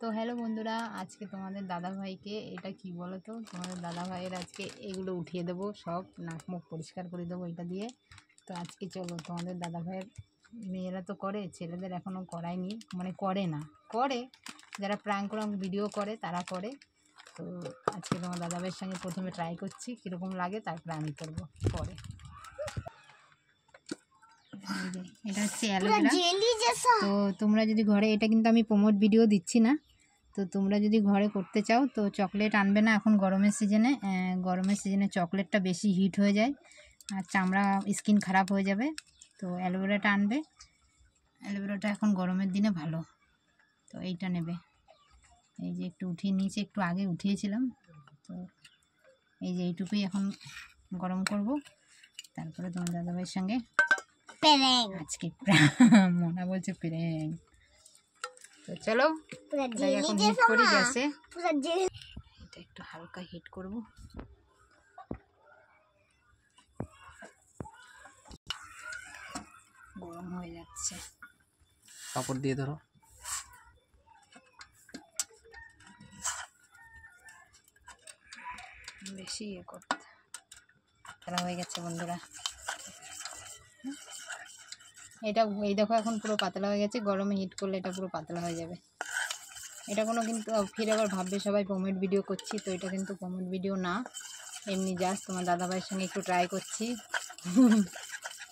তো হ্যালো বন্ধুরা, আজকে তোমাদের দাদাভাইকে এটা কি বলো তো, তোমাদের দাদাভাইয়ের আজকে এগুলো উঠিয়ে দেবো, সব নাক মুখ পরিষ্কার করে দেবো এটা দিয়ে। তো আজকে চলো, তোমাদের দাদাভাইয়ের মেয়েরা তো করে, ছেলেদের এখনও করায়নি, মানে করে না, করে যারা প্র্যাঙ্ক ভিডিও করে তারা করে। তো আজকে তোমার দাদাভাইয়ের সঙ্গে প্রথমে ট্রাই করছি কীরকম লাগে, তারপরে আমি করবো পরে। এটা হচ্ছে অ্যালোভেরা। তো তোমরা যদি ঘরে, এটা কিন্তু আমি প্রমোট ভিডিও দিচ্ছি না, তো তোমরা যদি ঘরে করতে চাও তো চকলেট আনবে না, এখন গরমের সিজনে চকলেটটা বেশি হিট হয়ে যায় আর চামড়া স্কিন খারাপ হয়ে যাবে। তো অ্যালোভেরাটা আনবে, অ্যালোভেরাটা এখন গরমের দিনে ভালো। তো এইটা নেবে, এই যে একটু উঠিয়ে নিয়েছি, একটু আগে উঠিয়েছিলাম। তো এই যে এইটুকুই এখন গরম করব, তারপরে তোমার দাদাভাইয়ের সঙ্গে আজকে মনে বলছে প্র্যাঙ্ক। তো চলো এখন হিট করি গ্যাসে, এটা একটু হালকা হিট করব। গরম হয়ে যাচ্ছে, কাপড় দিয়ে ধরো। বেশি করতে খেলা হয়ে গেছে বন্ধুরা। এটা এই দেখো এখন পুরো পাতলা হয়ে গেছে, গরমে হিট করলে এটা পুরো পাতলা হয়ে যাবে। এটা কোনো কিন্তু ফিরে আবার ভাববে সবাই প্রমোট ভিডিও করছি, তো এটা কিন্তু প্রমোট ভিডিও না, এমনি জাস্ট তোমার দাদাভাইয়ের সঙ্গে একটু ট্রাই করছি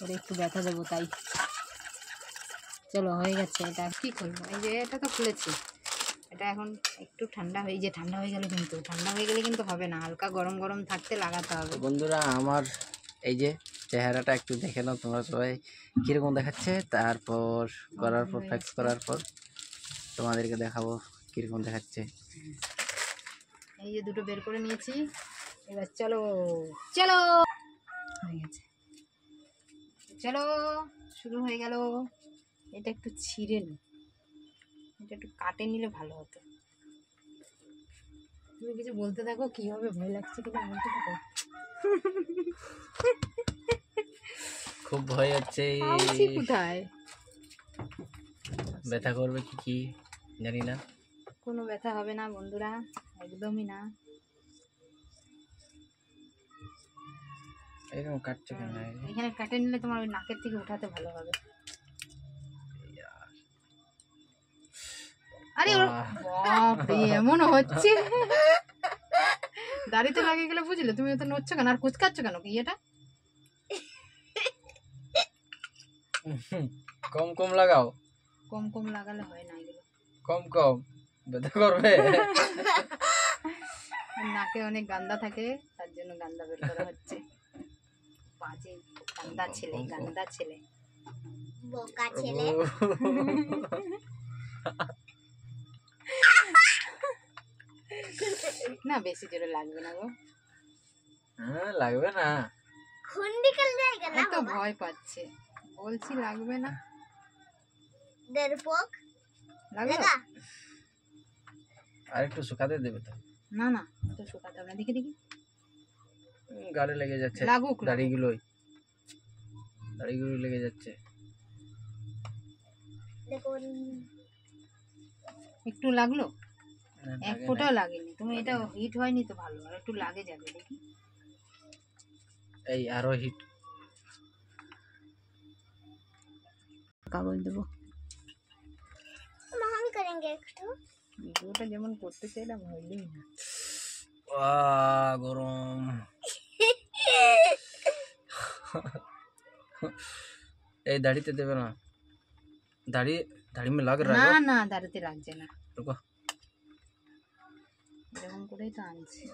ওরে একটু ব্যথা দেবো তাই। চলো হয়ে গেছে, এটা কী করবো, এই যে এটা তো খুলেছি, এটা এখন একটু ঠান্ডা হয়ে গেলে কিন্তু হবে না, হালকা গরম গরম থাকতে লাগাতে হবে। বন্ধুরা আমার এই যে চেহারাটা একটু দেখে নাও তোমরা সবাই কীরকম দেখাচ্ছে, তারপর করার পর ফ্যাক্স করার পর তোমাদেরকে দেখাবো কীরকম দেখাচ্ছে। এই যে দুটো বের করে নিয়েছি, এবার চলো চলো হয়ে গেছে, চলো শুরু হয়ে গেল। এটা একটু ছিঁড়ে নি, এটা একটু কাটে নিলে ভালো হতো। তুমি কিছু বলতে থাকো, কি হবে ভয় লাগছে কিনা বলতে থাকো। খুব ভয় হচ্ছে, কোথায় ব্যথা করবে কি জানি না। কোনো ব্যথা হবে না বন্ধুরা, একদমই না। এরকম কাটছে কেন? এখানে কাটে নিলে তোমার ওই নাকের থেকে উঠাতে ভালো হবে। আরে বাপরে, এমনও হচ্ছে, দাড়িতে লাগিয়ে গেলে বুঝলে, তুমি তো নড়ছো কেন আর কুচকাচ্ছ কেন কি এটা? কম কম লাগাও, কম কম লাগালে হয় না, এগুলো কম কম ব্যথা করবে। নাকে অনেক গান্দা থাকে, তার জন্য গান্দা বের করা হচ্ছে। বাজে গান্দা ছেলে বোকা ছেলে। না বেশি জোরে লাগবে না গো। হ্যাঁ লাগবে না, তো ভয় পাচ্ছে, বলছি লাগবে না। আর একটু শুকাতে দেবে তো? না না, তো শুকাতে হবে না, দেখি দেখি গালে লেগে যাচ্ছে, লাগুক, দাড়িগুলো লেগে যাচ্ছে। একটু লাগলো, এক ফোঁটাও লাগেনি। তুমি এটা হিট হয়নি তো ভালো, আর একটু লাগে যাবে, দেখি এই আরো হিট। কাগজ দেবো, ভিডিওটা যেমন করতে চাইলাম হইলেই না। গরম। এই দাড়িতে দেবে না, দাড়ি में लग रहा है। না দাড়িতে লাগছে না, रुको, এরকম করেই তো আনছি।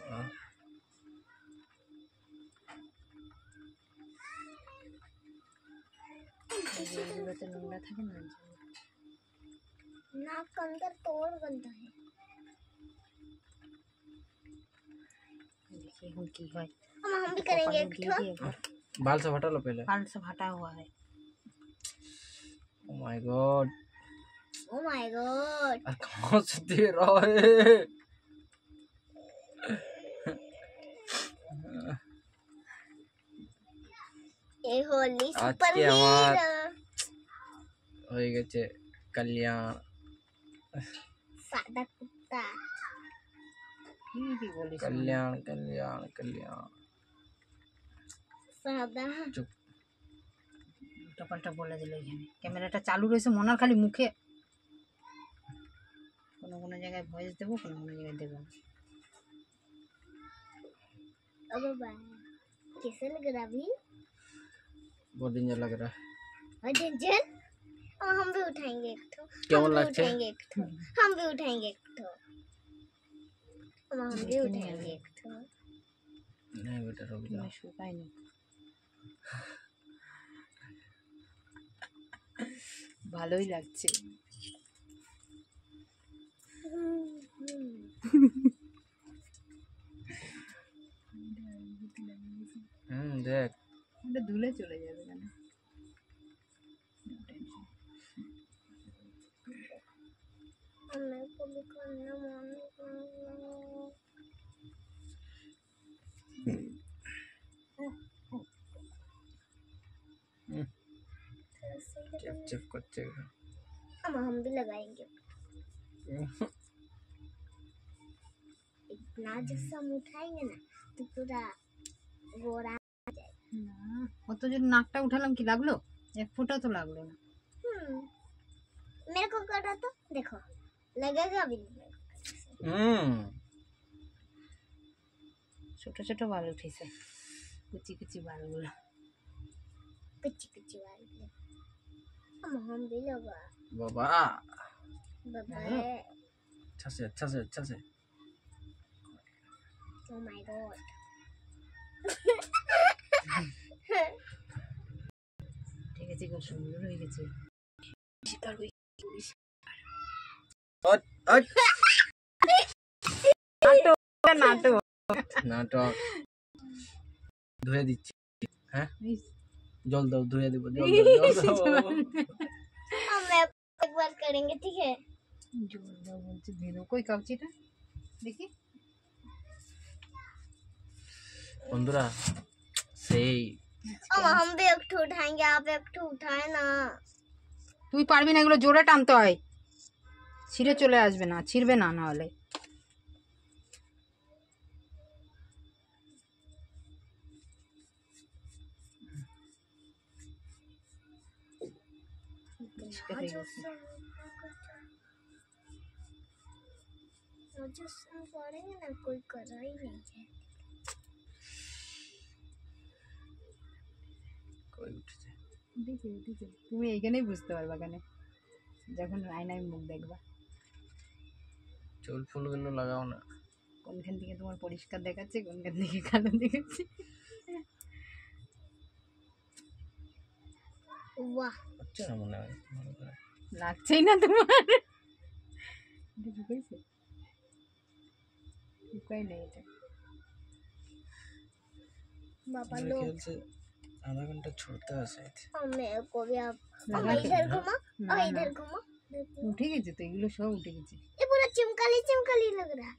এগুলোতে নোংরা থাকে না, नाक के अंदर तोड़ गंदा है। देखिए हम की है, हम भी करेंगे एक ठो। बाल से हटा लो पहले, बाल से हटा हुआ है। Oh my God, oh my God, कहाँ से दे रहा है? ए होली सुपर हीरो হয়ে গেছে कल्याण। सादा कुत्ता কি বলিস कल्याण कल्याण कल्याण सादा चुप উল্টাপাল্টা বলে দিল এখানে ক্যামেরাটা চালু রয়েছে মনার খালি মুখে কোনো কোনো জায়গায় ভয়েস দেবো কোনো কোনো জায়গায় দেবো না अब बाय कैसे लग रहा अभी बहुत डेंजर लग रहा है और टेंशन अब हम भी उठाएंगे एक ठो क्यों हम भी लगता है? उठाएंगे एक ठो हम भी उठाएंगे एक ठो अब हम भी उठाएंगे एक ठो नहीं बेटा रुक जाओ मैं শুকায়নি ভালোই লাগছে देख ওটা ধুলে চলে যাবে কেন हमें को भी करना मन चिप चिप करते अब हम भी लगाएंगे इतना जैसे हम उठाएंगे ना तो पूरा गोरा না অত যদি নাকটা উঠালাম কি লাগলো এক ফোঁটা তো লাগলো না मेरे को करा तो देखो लगेगा भी नहीं ছোট ছোট বাল উঠেছে কুচি কুচি বালগুলো कुची कुची वाली हम भी लगा बाबा बाबा अच्छा से ओ माय गॉड ঠিক আছে খুব সুন্দর হয়ে গেছে শীতল হয়ে নাটক नाटक धुए দিচ্ছি হ্যাঁ জল দাও ধুয়ে দেব জল দাও हम एक बार करेंगे ठीक है জল দাও বলছে ধীরে কই কাউচিটা দেখি বন্ধুরা সেই अब हम भी एक ठो उठाएंगे आप एक ठो उठाए ना তুই পারবি না এগুলো জোরে টানতে হয় ছিঁড়ে চলে আসবে না ছিঁড়বে না নাহলে मुझे पड़ेंगे ना कोई करा ही नहीं है কই উঠেছে দেখি দেখি তুমি এইখানেই বুঝতে পারবা কেন যখন আয়নায় মুখ দেখবা চুল ফুলগুলো লাগাও না কোনখান থেকে তোমার পরিষ্কার দেখাচ্ছে কোনখান থেকে কালো দেখাচ্ছে वाह হচ্ছে না মনে হয় ভালো করে লাগছেই না তোমার এটা ঢুকেছে ঢুকাই নেই এটা बाबा मेरे लोग ख्याल से आधा घंटा छोड़ता है शायद मेरे को भी आप लगा के इधर घुमा ना, और ना। इधर घुमा উঠে গেছে তো এগুলো সব উঠে গেছে ये पूरा चिमकाली लग रहा है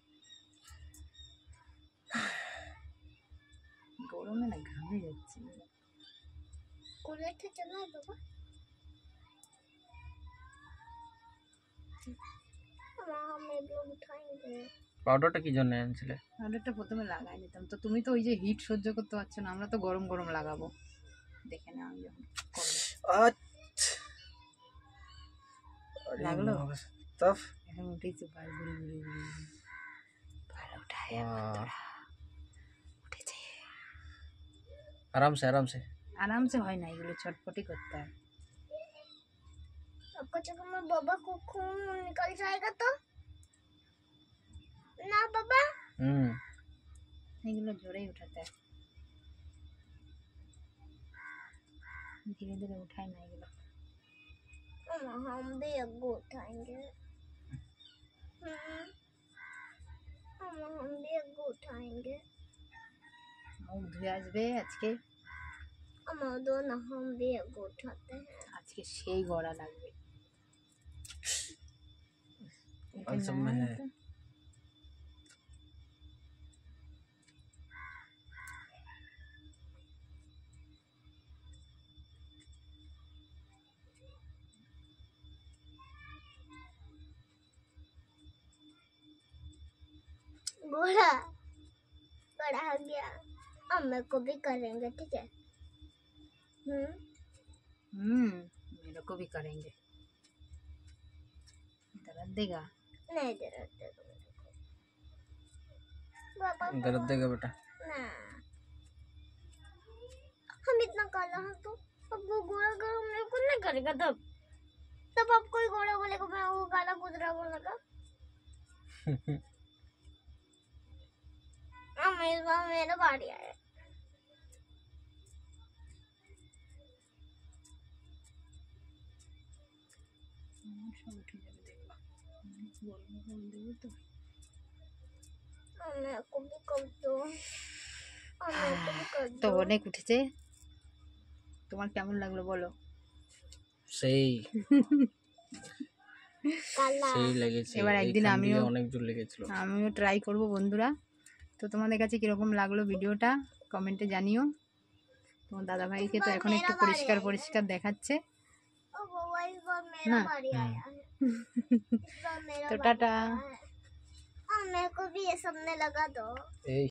গরমে না ঘামে যাচ্ছে कूलर से चला है बाबा हम एक लोग उठाएंगे পাউডারটা কি জন্য আনছিলে পাউডারটা প্রথমে লাগাই নিতাম তো তুমি তো ওই যে হিট সহ্য করতে পারছো না আমরা তো গরম গরম লাগাবো দেখে না আমি যখন করবো লাগলো तब এখন উঠেছে পায়ে ঘুরে ঘুরে ঘুরে ঘুরে। ভালো উঠায় উঠেছে आराम से আরামসে হয় না এগুলো ছটপটি করতে হয় आपको जब मैं बाबा को खून निकल जाएगा तो ना बाबा এগুলো জোরেই উঠাতে হয় ধীরে ধীরে উঠায় না এগুলো हम भी एक उठाएंगे हम भी एक उठाएंगे মুখ ধুয়ে আসবে আজকে हम दोनों हम भी एक उठाते हैं আজকে সেই গড়া লাগবে এটা और सब না में है তো। घोड़ा बड़ा हो गया। अब मेरे को भी करेंगे, ठीक है। मेरे को भी करेंगे। दर्द देगा? नहीं जरूरत है पापा दर्द देगा बेटा। ना, हम इतना काला हैं तो अब वो घोड़ा अगर मेरे को नहीं करेगा तब आप कोई घोड़ा बोलेगा मैं वो काला कुतरा बोलेगा। इस बार मेरा बारी आया। मेरे को भी कर दो, मेरे को भी कर তো दो। অনেক উঠেছে, তোমার কেমন লাগলো বলো? সেই काला সেই লেগেছে, এবার একদিন এইখান দিয়ে আমিও অনেক জোর লেগেছিল। ট্রাই করব বন্ধুরা। তো তোমাদের কাছে কীরকম লাগলো ভিডিওটা কমেন্টে জানিও। তোমার দাদাভাইকে তো এখন একটু পরিষ্কার পরিষ্কার দেখাচ্ছে ओ बाबा इस बार मेरा ना। बारी आया है। इस बार मेरा তো बारी টাটা। आया है। मेरे को भी ये सबने लगा दो। এই